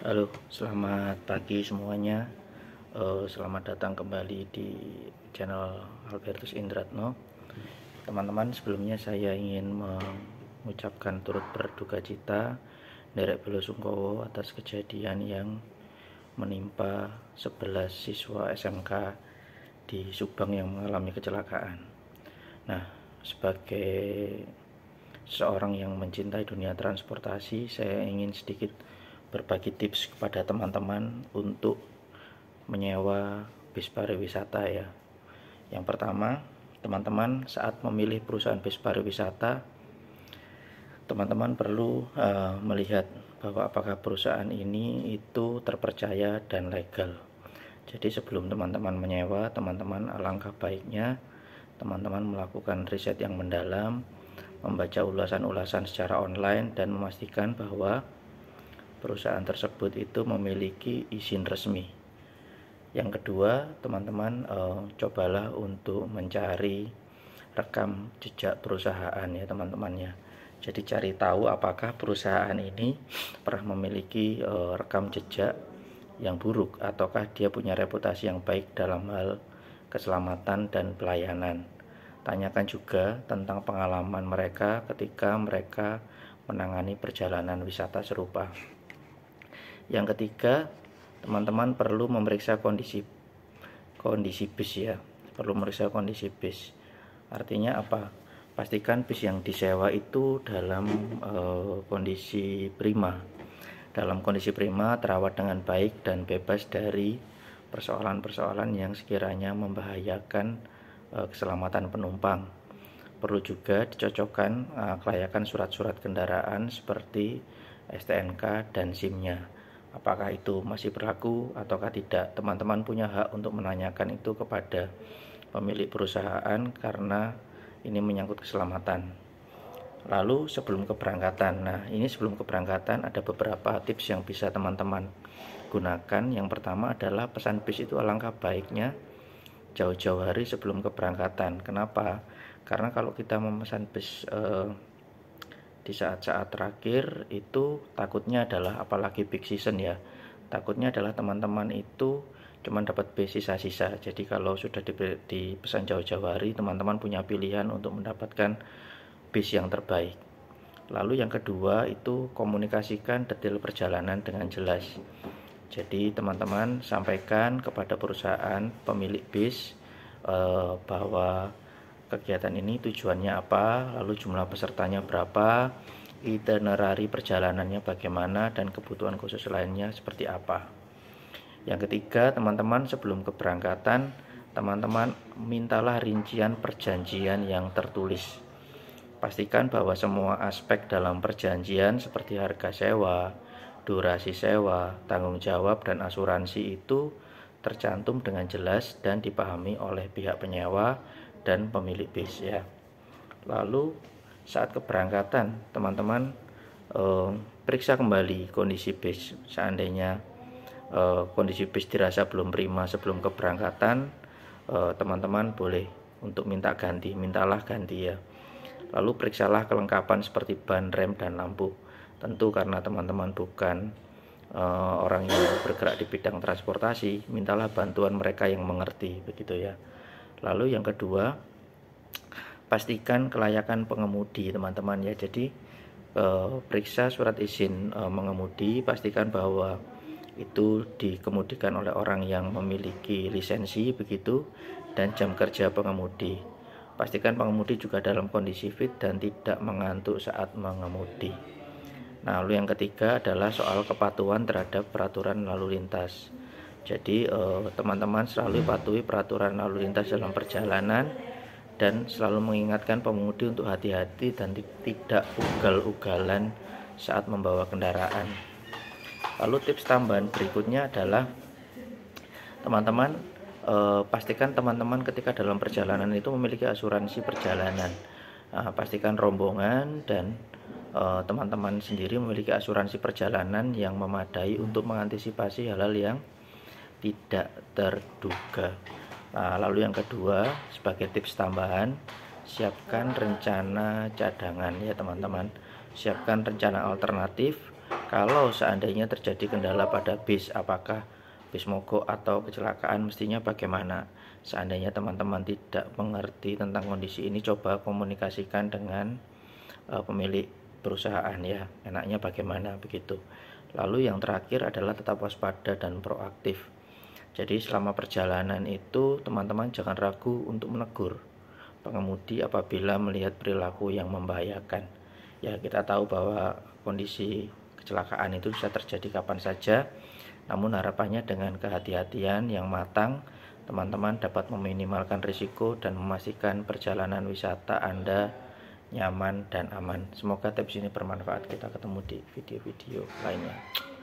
Halo, selamat pagi semuanya. Selamat datang kembali di channel Albertus Indratno. Teman-teman, sebelumnya saya ingin mengucapkan turut berduka cita nderek bela sungkawa atas kejadian yang menimpa 11 siswa SMK di Subang yang mengalami kecelakaan. Nah, sebagai seorang yang mencintai dunia transportasi, saya ingin sedikit berbagi tips kepada teman-teman untuk menyewa bis pariwisata ya. Yang pertama, teman-teman saat memilih perusahaan bis pariwisata, teman-teman perlu melihat bahwa apakah perusahaan ini itu terpercaya dan legal. Jadi sebelum teman-teman menyewa, teman-teman alangkah baiknya teman-teman melakukan riset yang mendalam, membaca ulasan-ulasan secara online dan memastikan bahwa perusahaan tersebut itu memiliki izin resmi. Yang kedua, teman-teman cobalah untuk mencari rekam jejak perusahaan ya teman-teman ya. Jadi cari tahu apakah perusahaan ini pernah memiliki rekam jejak yang buruk ataukah dia punya reputasi yang baik dalam hal keselamatan dan pelayanan. Tanyakan juga tentang pengalaman mereka ketika mereka menangani perjalanan wisata serupa. Yang ketiga, teman-teman perlu memeriksa kondisi bis ya. Perlu memeriksa kondisi bis. Artinya apa? Pastikan bis yang disewa itu dalam kondisi prima. Dalam kondisi prima, terawat dengan baik dan bebas dari persoalan-persoalan yang sekiranya membahayakan keselamatan penumpang. Perlu juga dicocokkan kelayakan surat-surat kendaraan seperti STNK dan SIM-nya. Apakah itu masih berlaku ataukah tidak? Teman-teman punya hak untuk menanyakan itu kepada pemilik perusahaan karena ini menyangkut keselamatan. Lalu sebelum keberangkatan, sebelum keberangkatan ada beberapa tips yang bisa teman-teman gunakan. Yang pertama adalah pesan bis itu alangkah baiknya jauh-jauh hari sebelum keberangkatan. Kenapa? Karena kalau kita memesan bis di saat-saat terakhir itu takutnya adalah, apalagi peak season ya, takutnya adalah teman-teman itu cuma dapat bis sisa-sisa. Jadi kalau sudah dipesan jauh-jauh hari, teman-teman punya pilihan untuk mendapatkan bis yang terbaik. Lalu yang kedua itu komunikasikan detail perjalanan dengan jelas. Jadi teman-teman sampaikan kepada perusahaan pemilik bis bahwa kegiatan ini tujuannya apa, lalu jumlah pesertanya berapa, itinerari perjalanannya bagaimana, dan kebutuhan khusus lainnya seperti apa. Yang ketiga, teman-teman sebelum keberangkatan, teman-teman mintalah rincian perjanjian yang tertulis. Pastikan bahwa semua aspek dalam perjanjian seperti harga sewa, durasi sewa, tanggung jawab, dan asuransi itu tercantum dengan jelas dan dipahami oleh pihak penyewa dan pemilik bis ya. Lalu saat keberangkatan, teman-teman periksa kembali kondisi bis. Seandainya kondisi bis dirasa belum prima sebelum keberangkatan, teman-teman boleh untuk mintalah ganti ya. Lalu periksalah kelengkapan seperti ban, rem, dan lampu. Tentu karena teman-teman bukan orang yang bergerak di bidang transportasi, mintalah bantuan mereka yang mengerti begitu ya. Lalu yang kedua, pastikan kelayakan pengemudi teman-teman ya. Jadi periksa surat izin mengemudi, pastikan bahwa itu dikemudikan oleh orang yang memiliki lisensi begitu, dan jam kerja pengemudi. Pastikan pengemudi juga dalam kondisi fit dan tidak mengantuk saat mengemudi. Nah, lalu yang ketiga adalah soal kepatuhan terhadap peraturan lalu lintas. Jadi teman-teman selalu patuhi peraturan lalu lintas dalam perjalanan dan selalu mengingatkan pengemudi untuk hati-hati dan tidak ugal-ugalan saat membawa kendaraan. Lalu tips tambahan berikutnya adalah teman-teman pastikan teman-teman ketika dalam perjalanan itu memiliki asuransi perjalanan. Pastikan rombongan dan teman-teman sendiri memiliki asuransi perjalanan yang memadai untuk mengantisipasi hal-hal yang tidak terduga. Nah, lalu yang kedua, sebagai tips tambahan, siapkan rencana cadangan ya teman-teman. Siapkan rencana alternatif Kalau seandainya terjadi kendala pada bis, apakah bis mogok atau kecelakaan, mestinya bagaimana? Seandainya teman-teman tidak mengerti tentang kondisi ini, coba komunikasikan dengan pemilik perusahaan ya, enaknya bagaimana begitu. Lalu yang terakhir adalah tetap waspada dan proaktif. Jadi selama perjalanan itu teman-teman jangan ragu untuk menegur pengemudi apabila melihat perilaku yang membahayakan. Ya, kita tahu bahwa kondisi kecelakaan itu bisa terjadi kapan saja, namun harapannya dengan kehati-hatian yang matang, teman-teman dapat meminimalkan risiko dan memastikan perjalanan wisata Anda nyaman dan aman. Semoga tips ini bermanfaat. Kita ketemu di video-video lainnya.